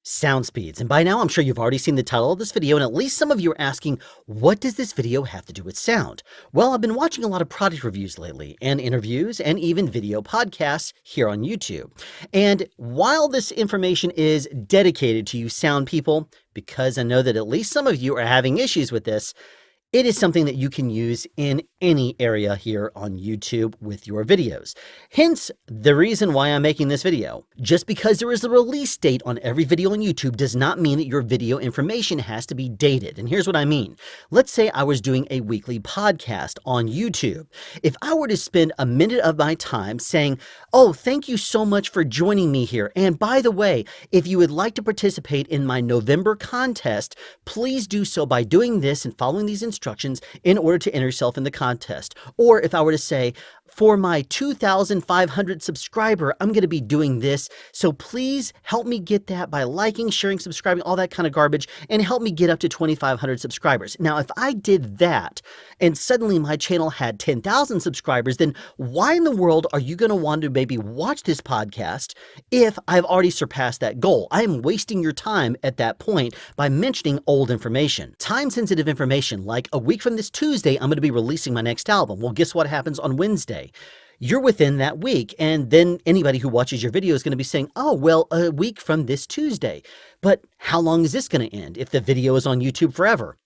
Sound speeds. And by now, I'm sure you've already seen the title of this video, and at least some of you are asking, what does this video have to do with sound? Well, I've been watching a lot of product reviews lately, and interviews, and even video podcasts here on YouTube. And while this information is dedicated to you sound people, because I know that at least some of you are having issues with this, it is something that you can use in any area here on YouTube with your videos. Hence, the reason why I'm making this video. Just because there is a release date on every video on YouTube does not mean that your video information has to be dated. And here's what I mean. Let's say I was doing a weekly podcast on YouTube. If I were to spend a minute of my time saying, oh, thank you so much for joining me here. And by the way, if you would like to participate in my November contest, please do so by doing this and following these instructions in order to enter yourself in the contest. Or if I were to say, for my 2,500 subscriber, I'm going to be doing this. So please help me get that by liking, sharing, subscribing, all that kind of garbage, and help me get up to 2,500 subscribers. Now, if I did that and suddenly my channel had 10,000 subscribers, then why in the world are you going to want to maybe watch this podcast if I've already surpassed that goal? I am wasting your time at that point by mentioning old information. Time-sensitive information, like a week from this Tuesday, I'm going to be releasing my next album. Well, guess what happens on Wednesday? You're within that week, and then anybody who watches your video is going to be saying, oh, well, a week from this Tuesday. But how long is this going to end if the video is on YouTube forever?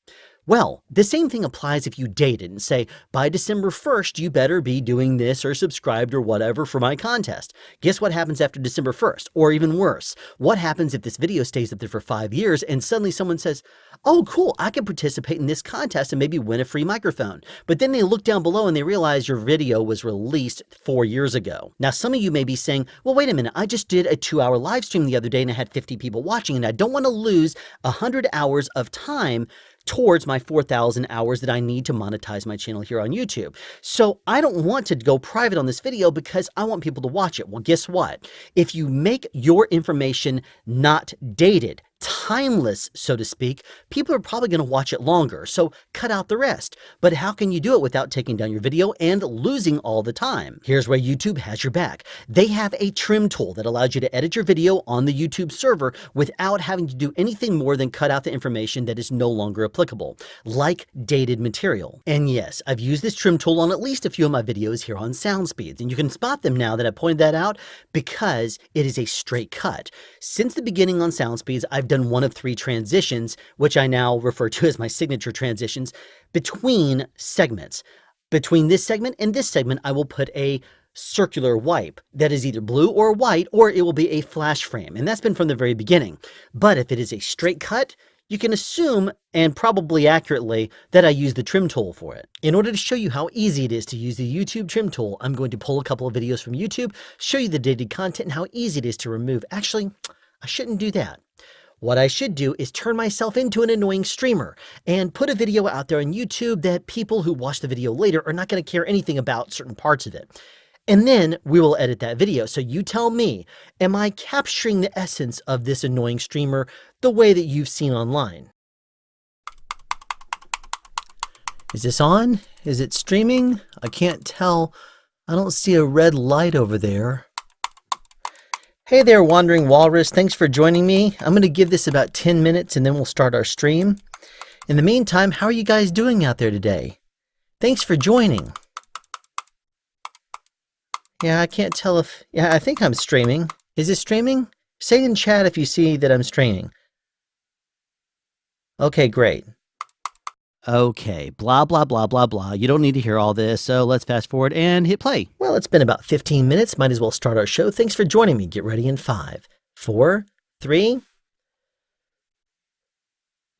Well, the same thing applies if you date it and say, by December 1st, you better be doing this or subscribed or whatever for my contest. Guess what happens after December 1st? Or even worse, what happens if this video stays up there for 5 years and suddenly someone says, oh, cool, I can participate in this contest and maybe win a free microphone. But then they look down below and they realize your video was released 4 years ago. Now, some of you may be saying, well, wait a minute, I just did a 2-hour live stream the other day and I had 50 people watching, and I don't want to lose 100 hours of time towards my 4,000 hours that I need to monetize my channel here on YouTube. So I don't want to go private on this video because I want people to watch it. Well, guess what? If you make your information not dated, timeless, so to speak, people are probably going to watch it longer. So cut out the rest. But how can you do it without taking down your video and losing all the time? Here's where YouTube has your back. They have a trim tool that allows you to edit your video on the YouTube server without having to do anything more than cut out the information that is no longer applicable, like dated material. And yes, I've used this trim tool on at least a few of my videos here on Sound Speeds, and you can spot them now that I pointed that out because it is a straight cut. Since the beginning on Sound Speeds, I've done one of 3 transitions, which I now refer to as my signature transitions, between segments. Between this segment and this segment, I will put a circular wipe that is either blue or white, or it will be a flash frame. And that's been from the very beginning. But if it is a straight cut, you can assume, and probably accurately, that I use the trim tool for it. In order to show you how easy it is to use the YouTube trim tool, I'm going to pull a couple of videos from YouTube, show you the dated content and how easy it is to remove. Actually, I shouldn't do that. What I should do is turn myself into an annoying streamer and put a video out there on YouTube that people who watch the video later are not going to care anything about certain parts of it. And then we will edit that video. So you tell me, am I capturing the essence of this annoying streamer the way that you've seen online? Is this on? Is it streaming? I can't tell. I don't see a red light over there. Hey there, Wandering Walrus. Thanks for joining me. I'm going to give this about 10 minutes and then we'll start our stream. In the meantime, how are you guys doing out there today? Thanks for joining. Yeah, I can't tell if... Yeah, I think I'm streaming. Is it streaming? Say in chat if you see that I'm streaming. Okay, great. Okay, blah, blah, blah, blah, blah. You don't need to hear all this, so let's fast forward and hit play. Well, it's been about 15 minutes. Might as well start our show. Thanks for joining me. Get ready in 5, 4, 3...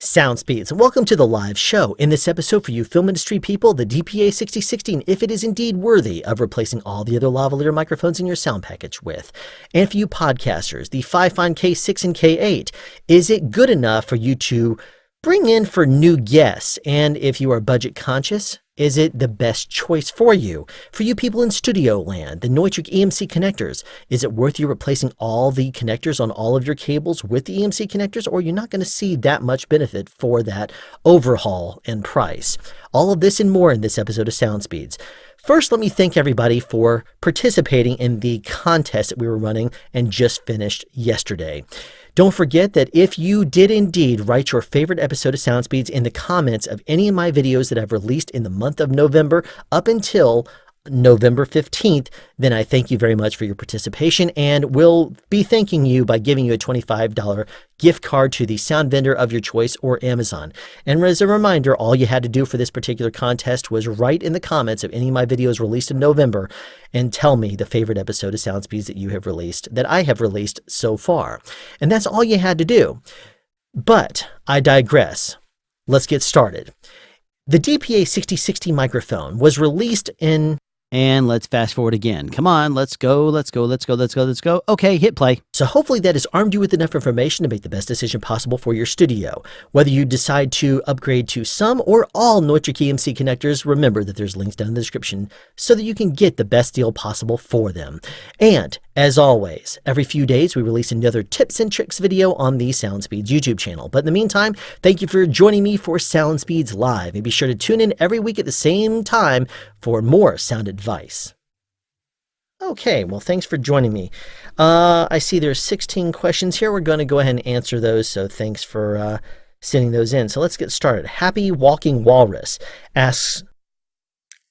Sound Speeds. Welcome to the live show. In this episode for you film industry people, the DPA 6060, and if it is indeed worthy of replacing all the other lavalier microphones in your sound package with. And for you podcasters, the Fifine K6 and K8. Is it good enough for you to bring in for new guests? And if you are budget conscious, is it the best choice for you? For you people in studio land, the Neutrik EMC connectors, is it worth you replacing all the connectors on all of your cables with the EMC connectors, or you're not going to see that much benefit for that overhaul and price? All of this and more in this episode of Sound Speeds. First, let me thank everybody for participating in the contest that we were running and just finished yesterday. Don't forget that if you did indeed write your favorite episode of Sound Speeds in the comments of any of my videos that I've released in the month of November up until November 15th, then I thank you very much for your participation, and will be thanking you by giving you a $25 gift card to the sound vendor of your choice or Amazon. And as a reminder, all you had to do for this particular contest was write in the comments of any of my videos released in November and tell me the favorite episode of Sound Speeds that you have released, that I have released so far. And that's all you had to do. But I digress. Let's get started. The DPA 6060 microphone was released in... And let's fast forward again. Come on, let's go. Okay, hit play. So hopefully that has armed you with enough information to make the best decision possible for your studio. Whether you decide to upgrade to some or all Neutrik EMC connectors, remember that there's links down in the description so that you can get the best deal possible for them. And as always, every few days we release another tips and tricks video on the Sound Speeds YouTube channel. But in the meantime, thank you for joining me for Sound Speeds Live. And be sure to tune in every week at the same time for more sound advice. Okay, well, thanks for joining me. I see there's 16 questions here. We're going to go ahead and answer those, so thanks for sending those in. So let's get started. Happy Walking Walrus asks,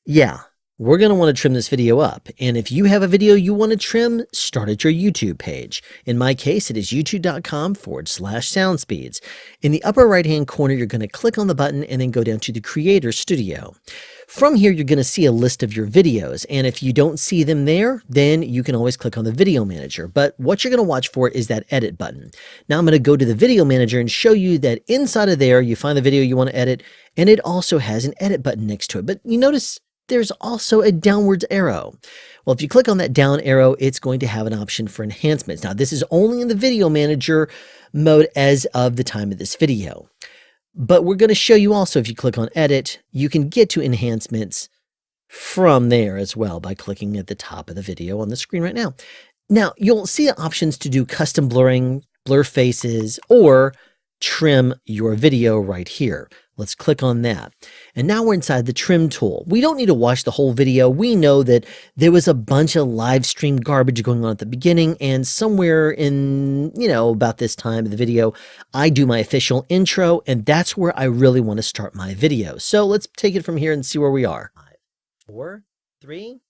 yeah, we're going to want to trim this video up. And if you have a video you want to trim, start at your YouTube page. In my case, it is youtube.com/soundspeeds. In the upper right-hand corner, you're going to click on the button and then go down to the Creator Studio. From here, you're going to see a list of your videos, and if you don't see them there, then you can always click on the Video Manager. But what you're going to watch for is that Edit button. Now I'm going to go to the Video Manager and show you that inside of there, you find the video you want to edit, and it also has an Edit button next to it. But you notice there's also a downwards arrow. Well, if you click on that down arrow, it's going to have an option for enhancements. Now, this is only in the Video Manager mode as of the time of this video. But we're going to show you also, if you click on Edit, you can get to enhancements from there as well by clicking at the top of the video on the screen right now. Now, you'll see options to do custom blurring, blur faces, or trim your video right here. Let's click on that. And now we're inside the trim tool. We don't need to watch the whole video. We know that there was a bunch of live stream garbage going on at the beginning, and somewhere in, about this time of the video, I do my official intro, and that's where I really want to start my video. So let's take it from here and see where we are. 5, 4, 3.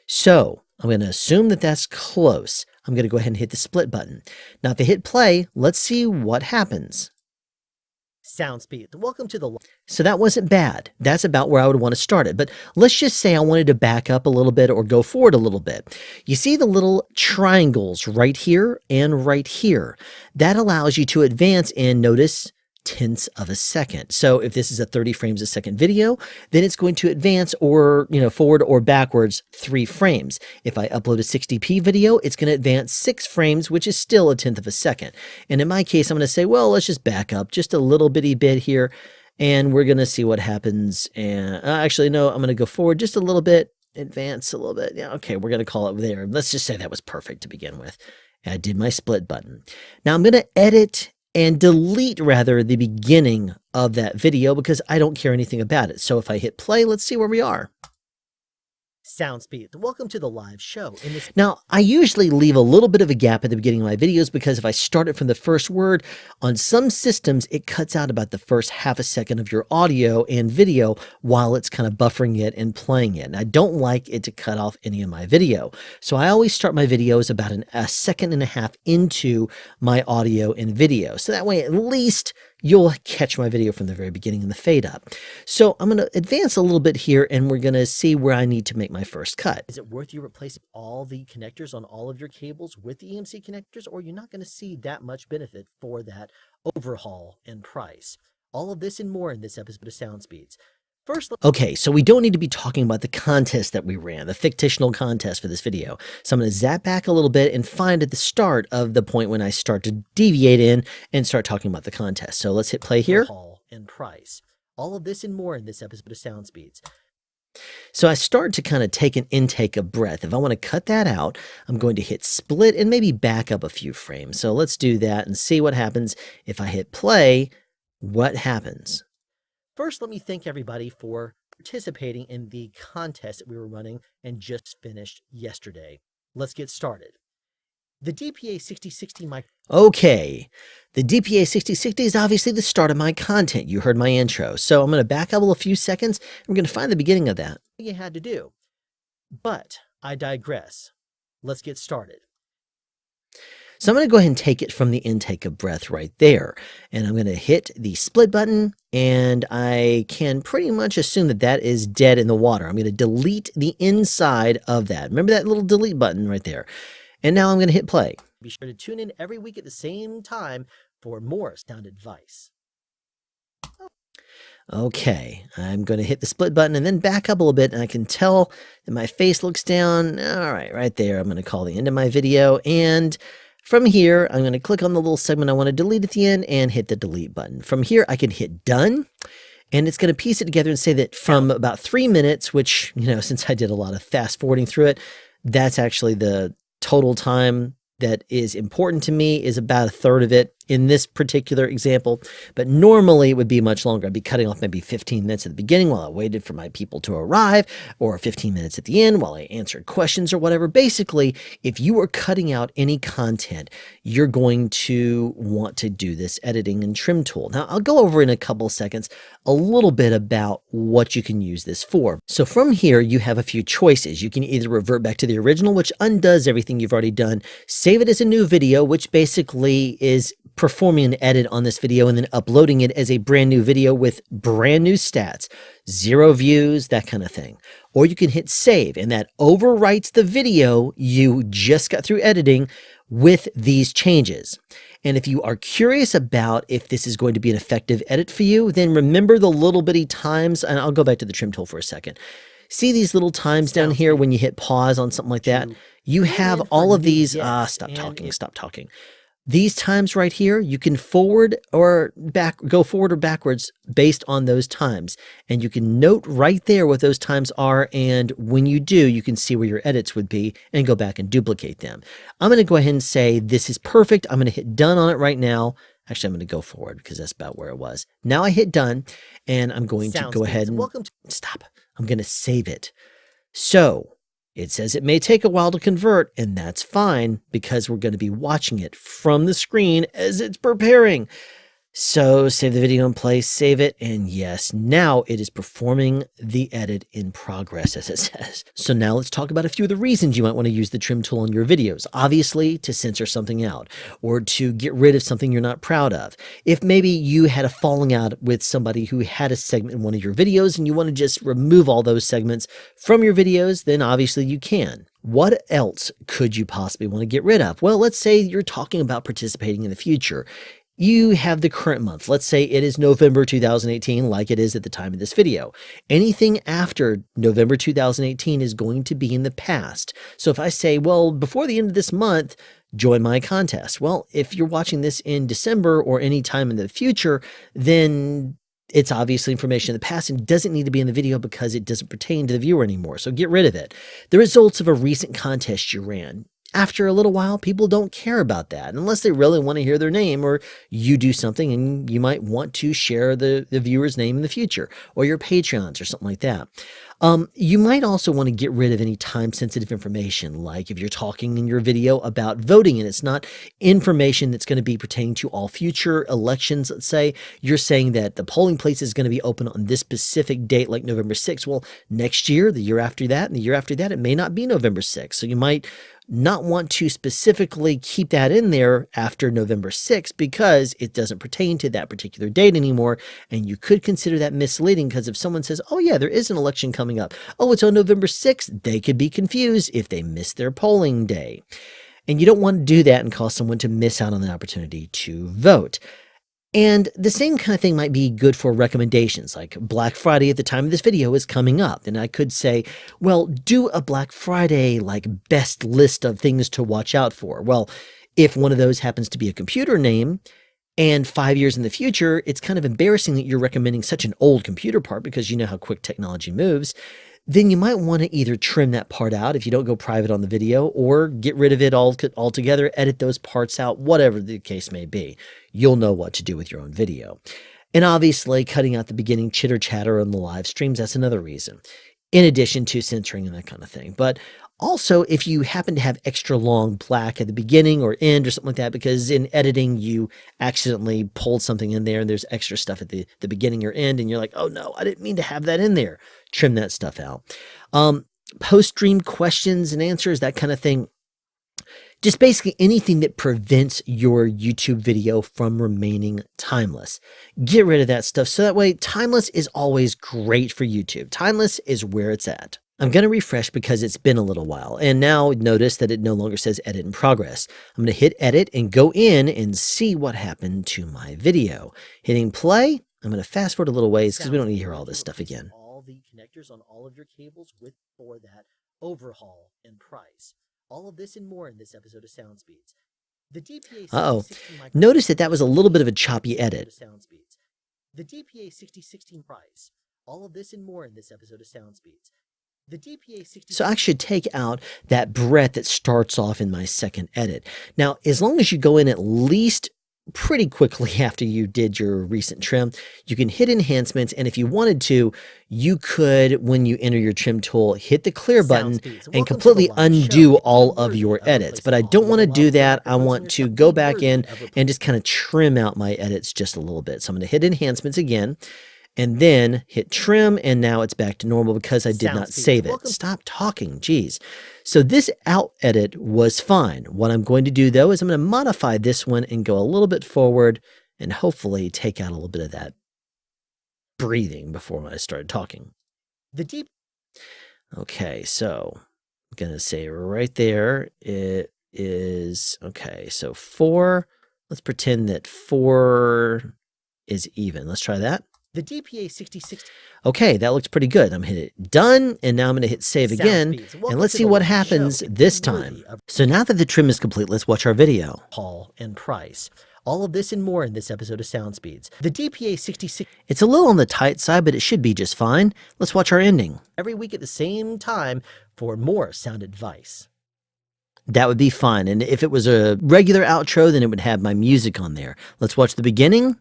So I'm going to assume that that's close. I'm going to go ahead and hit the split button. Now, if I hit play, let's see what happens. Sound speed. Welcome to the... So that wasn't bad. That's about where I would want to start it. But let's just say I wanted to back up a little bit or go forward a little bit. You see the little triangles right here and right here. That allows you to advance and notice tenths of a second. So if this is a 30 frames a second video, then it's going to advance or, forward or backwards 3 frames. If I upload a 60p video, it's going to advance 6 frames, which is still a tenth of a second. And in my case, I'm going to say, well, let's just back up just a little bitty bit here, and we're going to see what happens. And actually, no, I'm going to go forward just a little bit, advance a little bit. Yeah, okay, we're going to call it there. Let's just say that was perfect to begin with. And I did my split button. Now I'm going to edit and delete rather the beginning of that video because I don't care anything about it. So if I hit play, let's see where we are. Sound speed. Welcome to the live show. Now, I usually leave a little bit of a gap at the beginning of my videos because if I start it from the first word, on some systems, it cuts out about the first half a second of your audio and video while it's kind of buffering it and playing it. And I don't like it to cut off any of my video. So I always start my videos about a second and a half into my audio and video. So that way, at least you'll catch my video from the very beginning in the fade up. So I'm going to advance a little bit here and we're going to see where I need to make my first cut. Is it worth you replacing all the connectors on all of your cables with the EMC connectors, or you're not going to see that much benefit for that overhaul and price? All of this and more in this episode of Sound Speeds. First, okay, so we don't need to be talking about the contest that we ran, the fictional contest for this video. So I'm going to zap back a little bit and find at the start of the point when I start to deviate in and start talking about the contest. So let's hit play here. And price. All of this and more in this episode of Sound Speeds. So I start to kind of take an intake of breath. If I want to cut that out, I'm going to hit split and maybe back up a few frames. So let's do that and see what happens. If I hit play, what happens? First, let me thank everybody for participating in the contest that we were running and just finished yesterday. Let's get started. The DPA 6060 mic. Okay, the DPA 6060 is obviously the start of my content. You heard my intro, so I'm going to back up a few seconds. I'm going to find the beginning of that. You had to do, but I digress. Let's get started. So I'm going to go ahead and take it from the intake of breath right there. And I'm going to hit the split button, and I can pretty much assume that that is dead in the water. I'm going to delete the inside of that. Remember that little delete button right there. And now I'm going to hit play. Be sure to tune in every week at the same time for more sound advice. Okay, I'm going to hit the split button and then back up a little bit, and I can tell that my face looks down. All right there. I'm going to call the end of my video, and from here, I'm going to click on the little segment I want to delete at the end and hit the delete button. From here, I can hit done, and it's going to piece it together and say that from about 3 minutes, which, since I did a lot of fast forwarding through it, that's actually the total time that is important to me, is about a third of it in this particular example. But normally it would be much longer. I'd be cutting off maybe 15 minutes at the beginning while I waited for my people to arrive, or 15 minutes at the end while I answered questions or whatever. Basically, if you are cutting out any content, you're going to want to do this editing and trim tool. Now, I'll go over in a couple of seconds a little bit about what you can use this for. So from here, you have a few choices. You can either revert back to the original, which undoes everything you've already done, save it as a new video, which basically is performing an edit on this video and then uploading it as a brand new video with brand new stats, 0 views, that kind of thing. Or you can hit save, and that overwrites the video you just got through editing with these changes. And if you are curious about if this is going to be an effective edit for you, then remember the little bitty times, and I'll go back to the trim tool for a second. See these little times down here when you hit pause on something like that? You have all of these, stop talking. These times right here, you can forward or back, go forward or backwards based on those times. And you can note right there what those times are. And when you do, you can see where your edits would be and go back and duplicate them. I'm going to go ahead and say this is perfect. I'm going to hit done on it right now. Actually, I'm going to go forward because that's about where it was. Now I hit done, and I'm going to go ahead and stop. I'm going to save it. So it says it may take a while to convert, and that's fine because we're going to be watching it from the screen as it's preparing. So save the video in place, save it, and yes, now it is performing the edit in progress, as it says. So now let's talk about a few of the reasons you might want to use the trim tool on your videos. Obviously, to censor something out, or to get rid of something you're not proud of. If maybe you had a falling out with somebody who had a segment in one of your videos and you want to just remove all those segments from your videos, then obviously you can. What else could you possibly want to get rid of? Well, let's say you're talking about participating in the future. You have the current month. Let's say it is November 2018, like it is at the time of this video. Anything after November 2018 is going to be in the past. So if I say, well, before the end of this month, join my contest. Well, if you're watching this in December or any time in the future, then it's obviously information in the past and doesn't need to be in the video because it doesn't pertain to the viewer anymore. So get rid of it. The results of a recent contest you ran. After a little while, people don't care about that unless they really want to hear their name, or you do something and you might want to share the viewer's name in the future, or your Patreons or something like that. You might also want to get rid of any time-sensitive information, like if you're talking in your video about voting and it's not information that's going to be pertaining to all future elections. Let's say you're saying that the polling place is going to be open on this specific date, like November 6th. Well, next year, the year after that, and the year after that, it may not be November 6th. So you might not want to specifically keep that in there after November 6th because it doesn't pertain to that particular date anymore. And you could consider that misleading because if someone says, oh yeah, there is an election coming up. Oh, it's on November 6th. They could be confused if they miss their polling day. And you don't want to do that and cause someone to miss out on the opportunity to vote. And the same kind of thing might be good for recommendations, like Black Friday at the time of this video is coming up. And I could say, well, do a Black Friday, like best list of things to watch out for. Well, if one of those happens to be a computer name, and 5 years in the future, it's kind of embarrassing that you're recommending such an old computer part because you know how quick technology moves, then you might want to either trim that part out if you don't go private on the video, or get rid of it altogether, edit those parts out, whatever the case may be. You'll know what to do with your own video. And obviously, cutting out the beginning chitter chatter on the live streams, that's another reason, in addition to censoring and that kind of thing. But also, if you happen to have extra long black at the beginning or end or something like that, because in editing, you accidentally pulled something in there and there's extra stuff at the beginning or end, and you're like, oh no, I didn't mean to have that in there. Trim that stuff out. Post-stream questions and answers, that kind of thing. Just basically anything that prevents your YouTube video from remaining timeless. Get rid of that stuff so that way timeless is always great for YouTube. Timeless is where it's at. I'm going to refresh because it's been a little while, and now notice that it no longer says edit in progress. I'm going to hit edit and go in and see what happened to my video. Hitting play, I'm going to fast forward a little ways because we don't need to hear all this stuff again. All the connectors on all of your cables for that overhaul and price. All of this and more in this episode of Sound Speeds. The DPA 6016 Notice that was a little bit of a choppy edit. The DPA 6016 price. All of this and more in this episode of Sound Speeds. The DPA 60. So I should take out that breath that starts off in my second edit. Now, as long as you go in at least pretty quickly after you did your recent trim, you can hit enhancements, and if you wanted to, you could, when you enter your trim tool, hit the clear button and completely undo all of your edits. But I don't want to do that. I want to go back in and just kind of trim out my edits just a little bit. So I'm going to hit enhancements again, and then hit trim, and now it's back to normal because I did not save it. Stop talking, geez. So this out edit was fine. What I'm going to do though is I'm going to modify this one and go a little bit forward and hopefully take out a little bit of that breathing before I started talking. Okay, so I'm going to say right there, it is, okay, so 4, let's pretend that 4 is even. Let's try that. The DPA 6060. Okay, that looks pretty good. I'm going to hit done, and now I'm going to hit save again, and let's see what happens this time. So now that the trim is complete, let's watch our video. Haul and price. All of this and more in this episode of Sound Speeds. The DPA 66. It's a little on the tight side, but it should be just fine. Let's watch our ending. Every week at the same time for more sound advice. That would be fine, and if it was a regular outro, then it would have my music on there. Let's watch the beginning.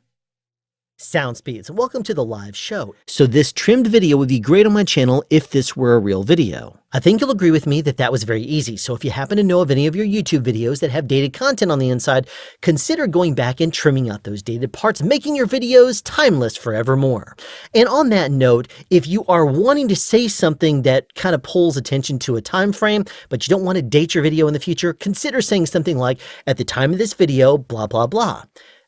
Sound Speeds. Welcome to the live show. So this trimmed video would be great on my channel if this were a real video. I think you'll agree with me that that was very easy. So if you happen to know of any of your YouTube videos that have dated content on the inside, consider going back and trimming out those dated parts, making your videos timeless forevermore. And on that note, if you are wanting to say something that kind of pulls attention to a time frame, but you don't want to date your video in the future, consider saying something like, at the time of this video, blah, blah, blah.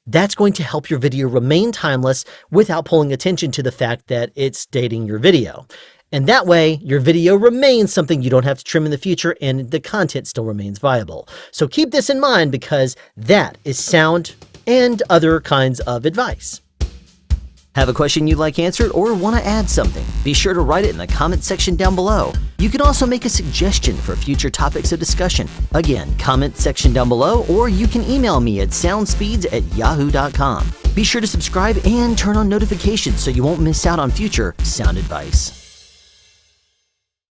That's going to help your video remain timeless without pulling attention to the fact that it's dating your video. And that way, your video remains something you don't have to trim in the future and the content still remains viable. So keep this in mind because that is sound and other kinds of advice. Have a question you'd like answered or want to add something? Be sure to write it in the comment section down below. You can also make a suggestion for future topics of discussion. Again, comment section down below, or you can email me at soundspeeds@yahoo.com. Be sure to subscribe and turn on notifications so you won't miss out on future sound advice.